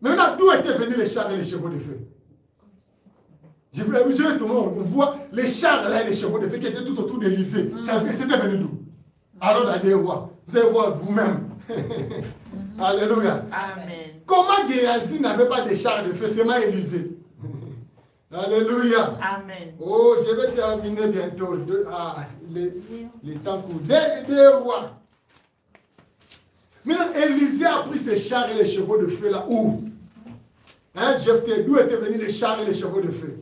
Maintenant, d'où étaient venus les chars et les chevaux de feu? Je vais tout le monde, on voit les chars là et les chevaux de feu qui étaient tout autour d'Élysée. C'était venu d'où? Alors, la des rois. Vous allez voir vous-même. Alléluia. Amen. Comment Géasi n'avait pas de chars de feu? C'est ma Élysée. Alléluia. Amen. Oh, je vais terminer bientôt. Les temps courent. Des rois. Maintenant, Élysée a pris ses chars et les chevaux de feu là où? Hein, d'où étaient venus les chars et les chevaux de feu?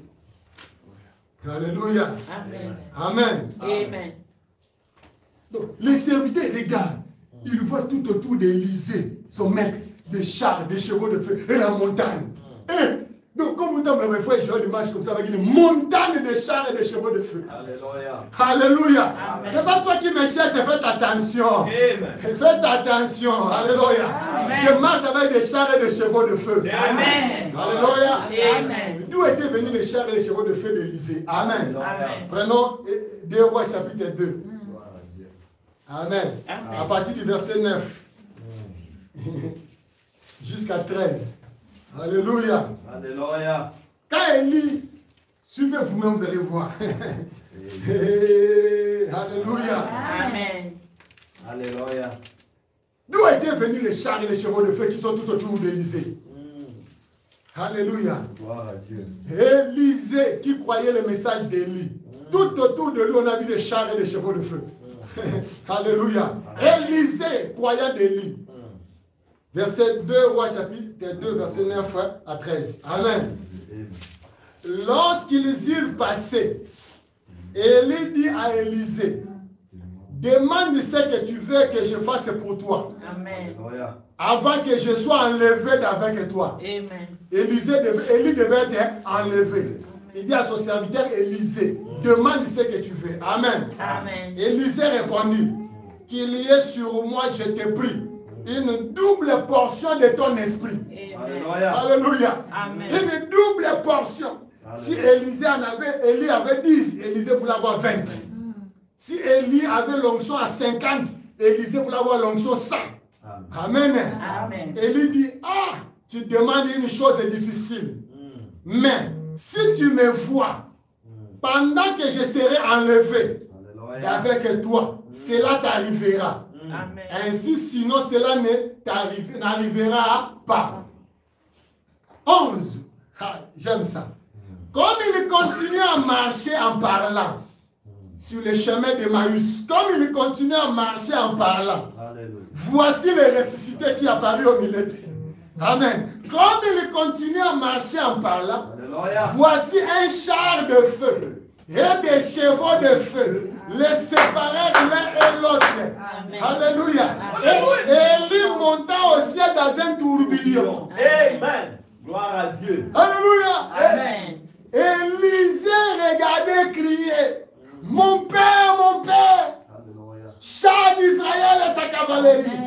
Alléluia. Amen. Amen. Amen. Donc, les serviteurs regardent. Ils voient tout autour d'Élysée, son maître, des chars, des chevaux de feu et la montagne. Et, donc, comme vous avez fait, je vois l'image comme ça avec une montagne de chars et de chevaux de feu. Alléluia. Alléluia. C'est pas toi qui me cherches, faites attention. Amen. Faites attention. Alléluia. Amen. Je marche avec des chars et des chevaux de feu. Amen. Alléluia. Amen. D'où étaient venus les chars et les chevaux de feu d'Élysée? Amen. Amen. Prenons 2 Rois chapitre 2. Amen. Amen. À partir du verset 9 jusqu'à 13. Alléluia. Alléluia. Quand Élie, suivez vous-même, vous allez voir. Alléluia. Amen. Alléluia. D'où étaient venus les chars et les chevaux de feu qui sont tout autour d'Élysée? Alléluia. Gloire à Dieu. Élysée qui croyait le message d'Élie. Tout autour de lui, on a vu des chars et des chevaux de feu. Alléluia. Élysée, croyant d'Élie. Verset 2, Roi chapitre 2, verset 9 à 13. Amen. Lorsqu'ils eurent passé, Élie dit à Élysée, demande ce que tu veux que je fasse pour toi. Amen. Avant que je sois enlevé d'avec toi. Amen. Élie devait être enlevé. Il dit à son serviteur Élysée, demande ce que tu veux. Amen. Amen. Élysée répondit, qu'il y ait sur moi, je te prie, une double portion de ton esprit. Amen. Alléluia. Amen. Une double portion. Amen. Si Élie avait 10, Élysée voulait avoir 20. Si Élie avait l'onction à 50, Élysée voulait avoir l'onction 100. Amen. Amen. Amen. Élie dit, ah, tu demandes une chose difficile. Mais si tu me vois, pendant que je serai enlevé avec toi, cela t'arrivera. Ainsi, sinon, cela n'arrivera pas. 11. Ah, j'aime ça. Comme il continue à marcher en parlant sur le chemin d'Emmaüs, comme il continue à marcher en parlant, voici le ressuscité qui apparut au milieu d'eux. Amen. Comme il continue à marcher en parlant, voici un char de feu et des chevaux de feu les séparèrent l'un et l'autre. Alléluia. Et Élie monta au ciel dans un tourbillon. Amen. Gloire à Dieu. Alléluia. Amen. Élisée regardait crier, mon père, char d'Israël et sa cavalerie.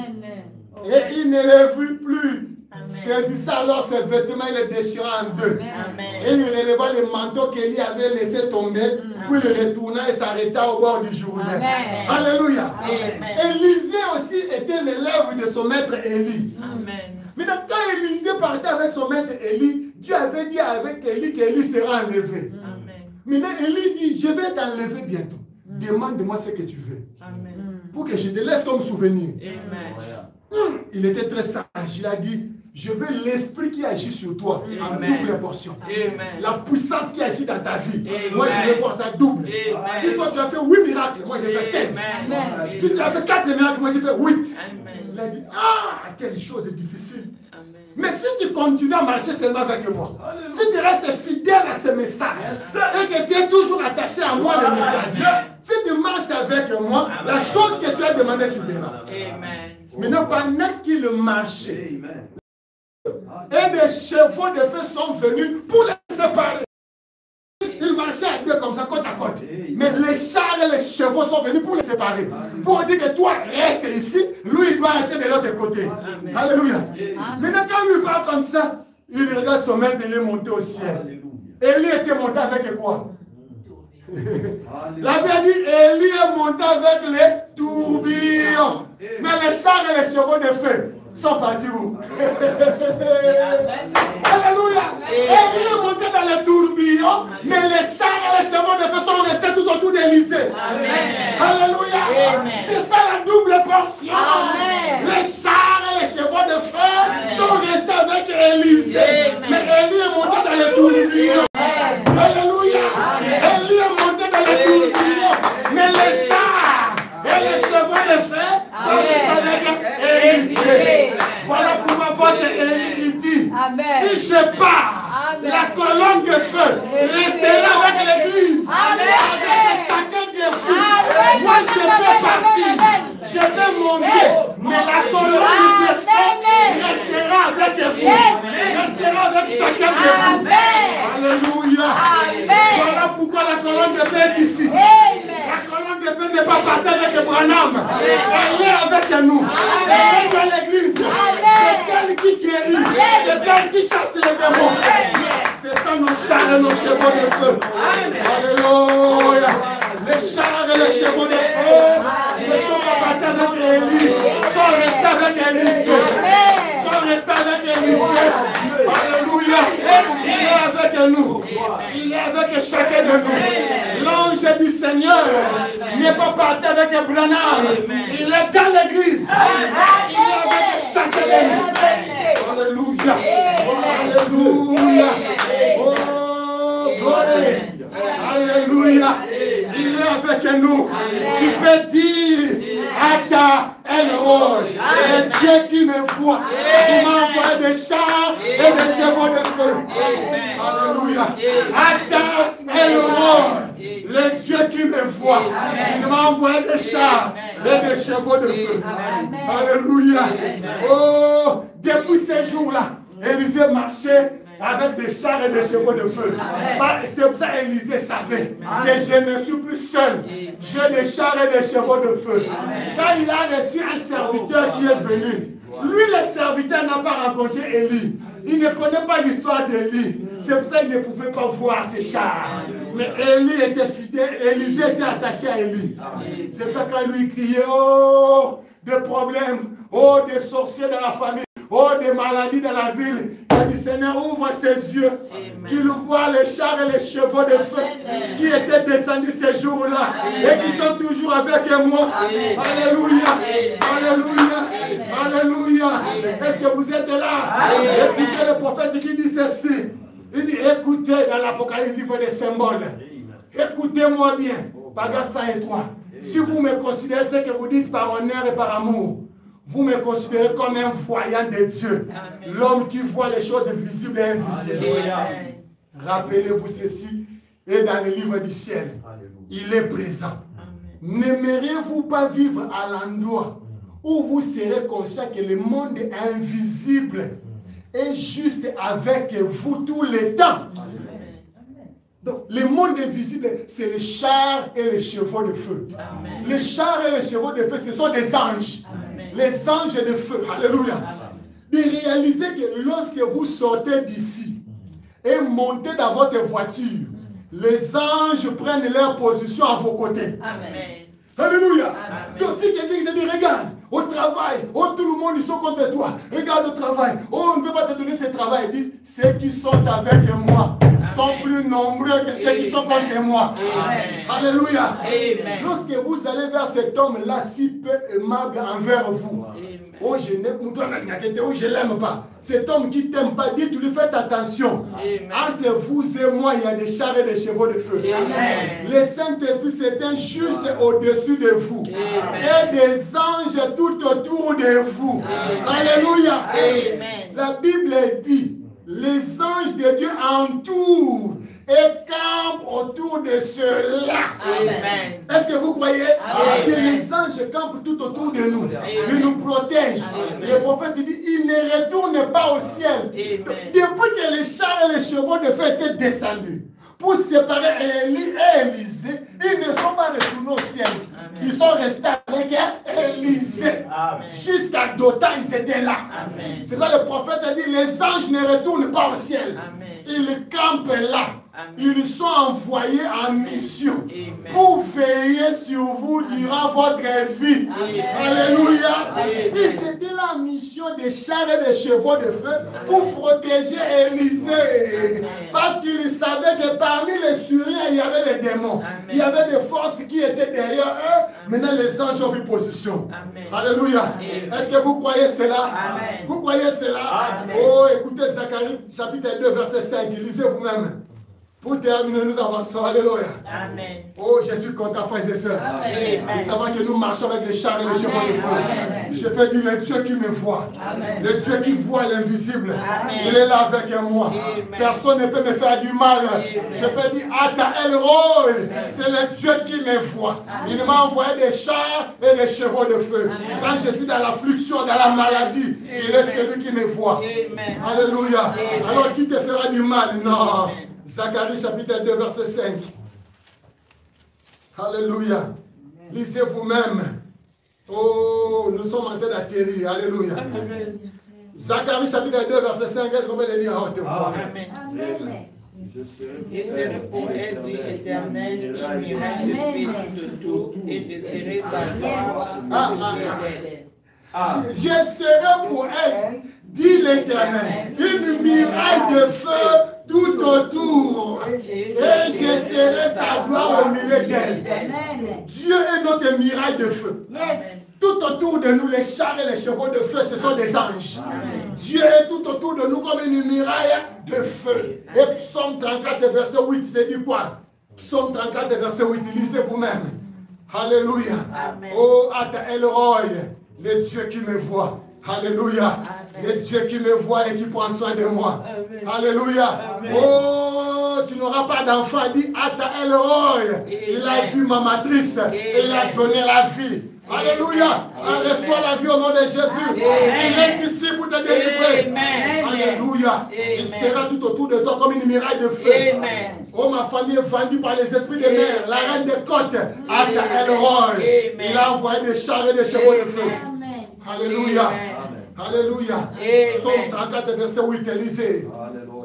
Et il ne les vit plus. Saisissant alors ses vêtements, il les déchira en deux. Amen. Et il releva le manteau qu'Élie avait laissé tomber, puis il retourna et s'arrêta au bord du Jourdain. Amen. Alléluia. Élisée aussi était l'élève de son maître Élie. Mais quand Élisée partait avec son maître Élie, Dieu avait dit avec Élie qu'Élie sera enlevé. Maintenant Élie dit, je vais t'enlever bientôt. Demande-moi ce que tu veux. Amen. Pour que je te laisse comme souvenir. Amen. Il était très sage. Il a dit, je veux l'esprit qui agit sur toi. Amen. En double portion. Amen. La puissance qui agit dans ta vie. Amen. Moi, je vais voir ça double. Amen. Si toi, tu as fait 8 miracles, moi, j'ai fait 16. Amen. Si tu as fait 4 miracles, moi, j'ai fait 8. Amen. Il a dit, ah, quelle chose difficile. Amen. Mais si tu continues à marcher seulement avec moi, Alléluia. Si tu restes fidèle à ce message, et que tu es toujours attaché à moi, le messager, si tu marches avec moi, Amen. La chose que tu as demandé, tu verras. Amen. Maintenant, pendant qu'il marchait, et des chevaux de feu sont venus pour les séparer. Ils marchaient à deux comme ça, côte à côte. Mais les chars et les chevaux sont venus pour les séparer. Pour dire que toi, reste ici, lui, il doit être de l'autre côté. Amen. Alléluia. Maintenant, quand lui parle comme ça, il regarde son maître, il est monté au ciel. Élie était monté avec quoi? La Bible dit, Élie est monté avec les tourbillons. Mais les chars et les chevaux de feu sont partis où? Si je pars, la colonne de feu restera avec l'église, avec chacun des filles. Moi, je peux partir, je peux monter, mais la colonne de feu restera avec vous, restera avec chacun de vous. Alléluia. Voilà pourquoi la colonne de feu est ici. La colonne de feu n'est pas partie avec Branham. Elle est avec nous. Elle est dans l'église. C'est elle qui guérit. C'est elle qui chasse les démons. C'est ça nos chars et nos chevaux de feu. Alléluia. Les chars et les chevaux de feu ne sont pas partis avec Élie. Sont restés avec Élisée. Sont restés avec Élisée. Alléluia. Il est avec nous. Il est avec chacun de nous. L'ange du Seigneur n'est pas parti avec Branham. Il est dans l'église. Il est avec chacun de nous. Alléluia. Alléluia. Oh, gloire. Alléluia. Il est avec nous. Tu peux dire à ta Elroy, le Dieu qui me voit, qui m'a envoyé des chars et des chevaux de feu. Alléluia. Ata Elroy, le Dieu qui me voit, il m'a envoyé des chars et des chevaux de feu. Alléluia. Oh, depuis ces jours-là, Élisée marchait avec des chars et des chevaux de feu. C'est pour ça qu'Élisée savait que je ne suis plus seul. J'ai des chars et des chevaux de feu. Quand il a reçu un serviteur qui est venu, lui le serviteur n'a pas rencontré Élie. Il ne connaît pas l'histoire d'Élie. C'est pour ça qu'il ne pouvait pas voir ses chars. Mais Élie était fidèle, Élisée était attaché à Élie. C'est pour ça quand lui criait, oh, des problèmes, oh, des sorciers dans la famille, oh, des maladies dans la ville. Il a dit, Seigneur, ouvre ses yeux, qu'il voit les chars et les chevaux de feu qui étaient descendus ces jours-là et qui sont toujours avec moi. Alléluia. Alléluia. Alléluia. Est-ce que vous êtes là? Écoutez le prophète qui dit ceci. Il dit, écoutez dans l'Apocalypse, livre des symboles. Écoutez-moi bien, Pagas 100 et 3. Si vous me considérez ce que vous dites par honneur et par amour, vous me considérez comme un voyant de Dieu, l'homme qui voit les choses visibles et invisibles. Rappelez-vous ceci, et dans le livre du ciel, il est présent. N'aimeriez-vous pas vivre à l'endroit où vous serez conscient que le monde invisible est juste avec vous tout le temps? Donc, le monde invisible, c'est les chars et les chevaux de feu. Les chars et les chevaux de feu, ce sont des anges. Les anges de feu. Alléluia. De réaliser que lorsque vous sortez d'ici et montez dans votre voiture, les anges prennent leur position à vos côtés. Amen. Alléluia. Amen. Donc si quelqu'un te dit, regarde, au travail, oh, tout le monde ils sont contre toi, regarde au travail, oh, on ne veut pas te donner ce travail, dit, ceux qui sont avec moi sont plus nombreux que ceux qui sont contre moi. Amen. Alléluia. Amen. Lorsque vous allez vers cet homme-là, si peu aimable envers vous, oh, je ne l'aime pas. Cet homme qui ne t'aime pas, dites-lui, faites attention. Amen. Entre vous et moi, il y a des chars et des chevaux de feu. Amen. Le Saint-Esprit se tient juste au-dessus de vous. Amen. Et des anges tout autour de vous. Amen. Alléluia. Amen. La Bible dit, les anges de Dieu entourent et campent autour de ceux-là. Est-ce que vous croyez? Amen. Que les anges campent tout autour de nous? Amen. Ils nous protègent. Amen. Le prophète dit, ils ne retournent pas au ciel. Amen. Depuis que les chars et les chevaux de feu étaient descendus pour séparer Élie et Élisée, ils ne sont pas retournés au ciel. Amen. Ils sont restés avec Élisée. Jusqu'à Dothan, ils étaient là. C'est ça le prophète a dit, les anges ne retournent pas au ciel. Amen. Ils campent là. Amen. Ils sont envoyés en mission. Amen. Pour veiller sur vous durant votre vie. Amen. Alléluia. Et c'était la mission des chars et des chevaux de feu pour protéger Élisée. Parce qu'ils savaient que parmi les Syriens, il y avait des démons. Amen. Il y avait des forces qui étaient derrière eux. Maintenant, les anges ont pris position. Amen. Alléluia. Est-ce que vous croyez cela? Amen. Vous croyez cela? Amen. Oh, écoutez Zacharie chapitre 2, verset 5. Lisez vous-même. Pour terminer, nous avançons. Alléluia. Amen. Oh, je suis content, frères et sœurs. De savoir que nous marchons avec les chars et les chevaux de feu. Je peux dire le Dieu qui me voit. Amen. Le Dieu qui voit l'invisible. Il est là avec moi. Amen. Personne ne peut me faire du mal. Amen. Je peux dire, Ata El Roi, c'est le Dieu qui me voit. Amen. Il m'a envoyé des chars et des chevaux de feu. Amen. Quand je suis dans l'affliction, dans la maladie, Amen. Il est celui qui me voit. Amen. Alléluia. Amen. Alors qui te fera du mal? Non. Amen. Zacharie chapitre 2 verset 5. Alléluia. Lisez vous-même. Oh, nous sommes en train d'atterrir. Alléluia. Amen. Zacharie chapitre 2 verset 5. Est-ce qu'on peut le lire à haute voix? Amen. Amen. Et serait pour elle, dit l'Éternel, il miracle de tout et de serrer sa joie. Je serai pour elle, dit l'Éternel, une muraille de feu tout autour, et je serai sa gloire au milieu d'elle. Dieu est notre muraille de feu. Tout autour de nous, les chars et les chevaux de feu, ce sont des anges. Amen. Dieu est tout autour de nous comme une muraille de feu. Et Psaume 34, verset 8, c'est dit quoi? Psaume 34, verset 8, lisez vous-même. Alléluia. Amen. Oh, Ata El Roi, le Dieu qui me voit. Alléluia. Amen. Le Dieu qui me voit et qui prend soin de moi. Amen. Alléluia. Amen. Oh, tu n'auras pas d'enfant, dit Ata El Roi. Il a vu ma matrice et il a donné la vie. Alléluia. On reçoit la vie au nom de Jésus. Amen. Il est ici pour te délivrer. Amen. Alléluia. Amen. Il sera tout autour de toi comme une muraille de feu. Amen. Oh, ma famille est vendue par les esprits des mers. La reine des côtes, Ata El Roi. Il a envoyé des chars et des chevaux de feu. Amen. Alléluia. Amen. Alléluia. Psaume 34, verset 8, lisez. Alléluia.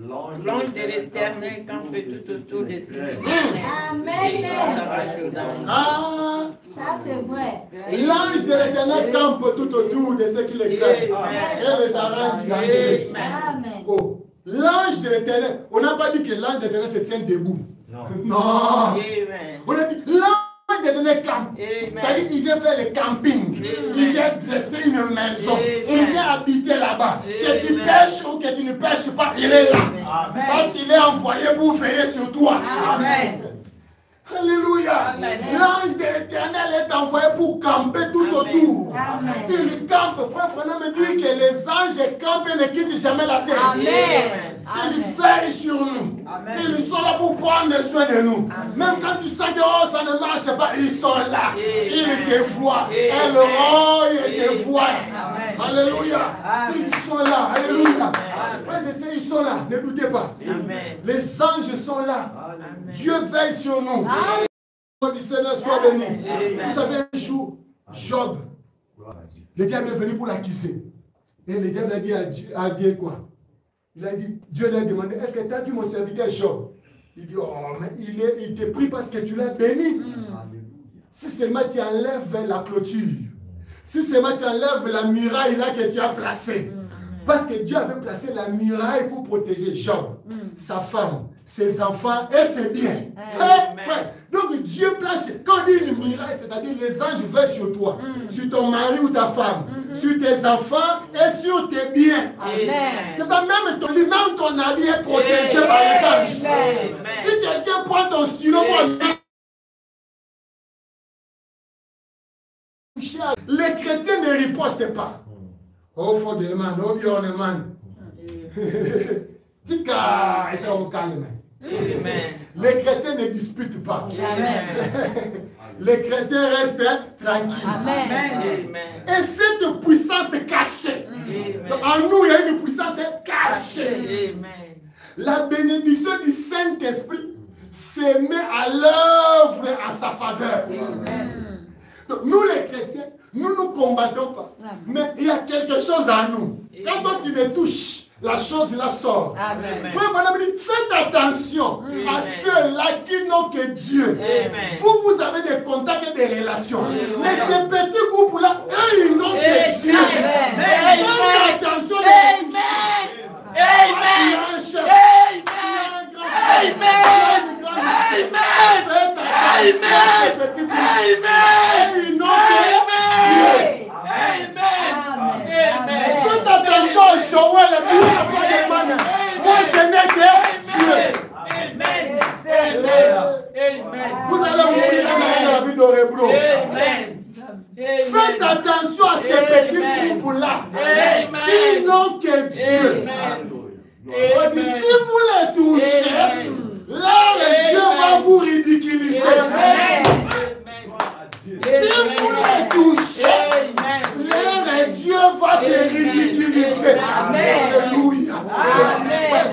L'ange de l'Éternel campe tout autour de ce Amen. Ah, ça c'est vrai. L'ange de l'Éternel campe tout autour de ceux qui les craignent. Et les arrange du danger. Amen. Oh, l'ange de l'Éternel, on n'a pas dit que l'ange de l'Éternel se tient debout. Non. On a dit l'ange de l'Éternel campe. C'est-à-dire qu'il vient faire le camping. Il vient dresser une maison. Il vient habiter là-bas. Que tu pêches ou que tu ne pêches pas, il est là. Amen. Parce qu'il est envoyé pour veiller sur toi. Amen. Alléluia. L'ange de l'Éternel est envoyé pour camper tout autour. Amen. Il campe. Frère Fernand me dit que les anges campent et ne quittent jamais la terre. Amen. Ils veillent sur nous. Amen. Ils sont là pour prendre soin de nous. Amen. Même quand tu sens que oh, ça ne marche pas, ils sont là. Amen. Ils te voient. Elles ils te voient. Alléluia. Amen. Ils sont là. Alléluia. Frères et sœurs, ils sont là. Ne doutez pas. Amen. Les anges sont là. Amen. Dieu veille sur nous. Le Seigneur soit béni. Vous savez, un jour, Job, le diable est venu pour l'accuser. Et le diable a dit quoi? Il a dit, Dieu lui a demandé, est-ce que tu as vu mon serviteur Job? Il dit, oh, mais il te prie parce que tu l'as béni. Si seulement tu enlèves la clôture, si seulement tu enlèves la muraille là que tu as placée, parce que Dieu avait placé la muraille pour protéger Job, sa femme, ses enfants et ses biens. Donc Dieu place, quand on dit une muraille, c'est-à-dire les anges veillent sur toi, sur ton mari ou ta femme, sur tes enfants et sur tes biens. C'est pas même ton lit, même ton habit est protégé par les anges. Si quelqu'un prend ton stylo pour les chrétiens ne ripostent pas. Oh, Fogelman, oh, Bjorneman. Tika, et ça, on calme. Les chrétiens ne disputent pas. Amen. Les chrétiens restent tranquilles. Amen. Et cette puissance est cachée. Donc, en nous, il y a une puissance cachée. Amen. La bénédiction du Saint-Esprit se met à l'œuvre à sa faveur. Amen. Donc, nous les chrétiens, nous ne combattons pas. Amen. Mais il y a quelque chose en nous. Quand toi, tu me touches, la chose là sort. Amen. Frère Madame dit, faites attention à ceux-là qui n'ont que Dieu. Amen. Vous avez des contacts et des relations. Amen. Mais ces petits groupes-là, eux, ils n'ont que Dieu. Amen. Faites attention. Amen. Amen. Un chef. Amen. Amen. Faites attention à ces petits groupes. Amen. Ils n'ont que Dieu. Amen. Faites attention au Joël et tout la foi de Emmanuel. Moi, je n'ai que Dieu. Amen. On dit, si vous les touchez, là, Dieu va vous ridiculiser. Si vous les touchez, là, Dieu va te ridiculiser. Alléluia.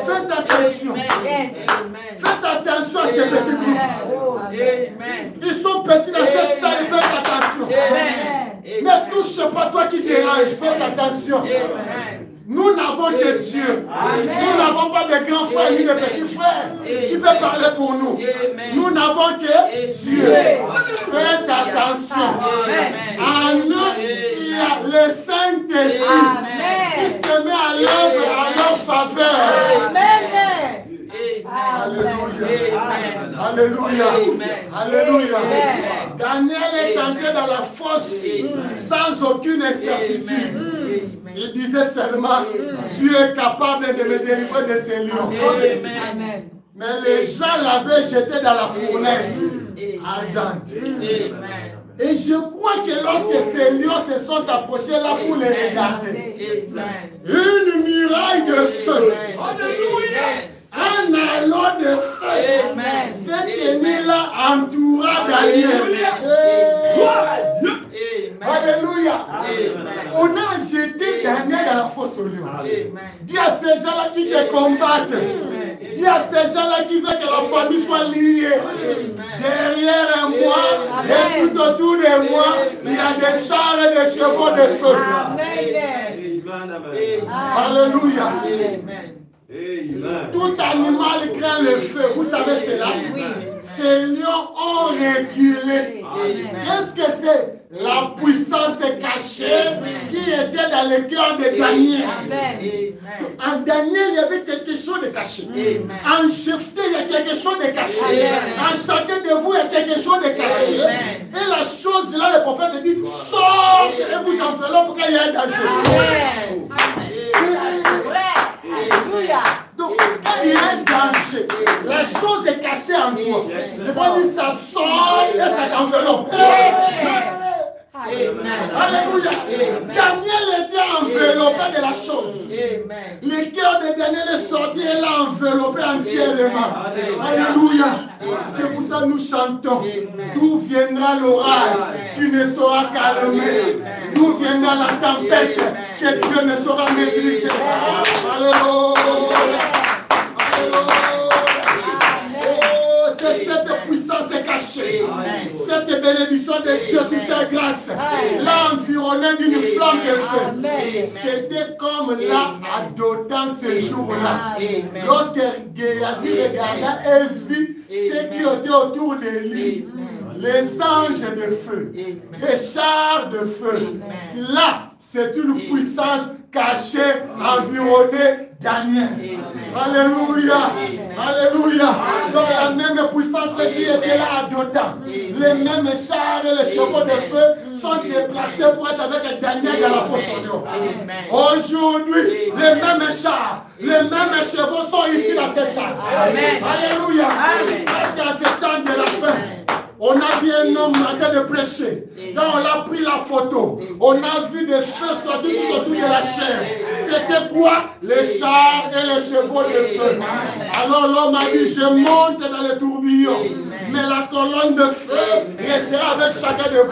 Faites attention. Faites attention à ces petits groupes. Ils sont petits dans cette salle, faites attention. Ne touche pas toi qui dérange, faites attention. Nous n'avons que Dieu. Nous n'avons pas de grands frères ni de petits frères qui peuvent parler pour nous. Nous n'avons que Dieu. Faites attention. En nous, il y a le Saint-Esprit qui se met à l'œuvre en leur faveur. Alléluia. Alléluia. Alléluia. Daniel est entré dans la fosse sans aucune incertitude. Il disait seulement, Dieu est capable de me délivrer de ces lions. Mais les gens l'avaient jeté dans la fournaise ardente. Et je crois que lorsque ces lions se sont approchés là pour les regarder, une muraille de feu, un halo de feu, cette nuit-là entoura Daniel. Gloire à Dieu. Alléluia. On a jeté Daniel dans la fosse aux lions. Dis à ces gens-là qui te combattent. Dis à ces gens-là qui veulent que la famille soit liée. Derrière moi et tout autour de moi, il y a des chars et des chevaux de feu. Alléluia. Tout animal craint le feu. Vous savez cela? Ces lions ont reculé. Qu'est-ce que c'est? La puissance cachée qui était dans le cœur de Daniel. En Daniel, il y avait quelque chose de caché. En Jephthé, il y a quelque chose de caché. En chacun de vous, il y a quelque chose de caché. Et la chose là, le prophète dit, sortez et vous enveloppez pour qu'il y ait un danger. Alléluia. Donc, quand il y a un danger, la chose est cachée en toi. C'est pas dire ça sort et ça t'enveloppe. Alléluia. Daniel était enveloppé de la chose. Le cœur de Daniel est sorti et l'a enveloppé entièrement. Alléluia. C'est pour ça que nous chantons. D'où viendra l'orage qui ne sera calmé? D'où viendra la tempête que Dieu ne saura maîtriser? Alléluia. C'est cette puissance cachée, cette bénédiction de Dieu sur sa grâce, l'a environné d'une flamme de feu. C'était comme là, à Dothan ce jour-là. Lorsque Géasi regarda et vit ceux qui étaient autour de lui, les anges de feu, des chars de feu. Là, c'est une puissance cachée, environnée Daniel. Alléluia. Alléluia. Donc la même puissance qui était là à Dothan, les mêmes chars et les chevaux de feu sont déplacés pour être avec Daniel dans la fosse aux lions. Aujourd'hui, les mêmes chars, les mêmes chevaux sont ici dans cette salle. Alléluia. Parce qu'à ce temps de la fin, on a vu un homme en train de prêcher. Quand on a pris la photo, on a vu des feux sortir tout autour de la chair. C'était quoi? Les chars et les chevaux de feu. Alors l'homme a dit, je monte dans le tourbillon. Mais la colonne de feu restera avec chacun de vous.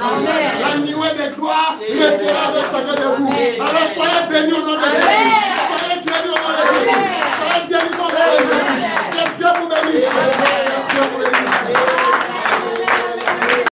La nuée de gloire restera avec chacun de vous. Alors soyez bénis.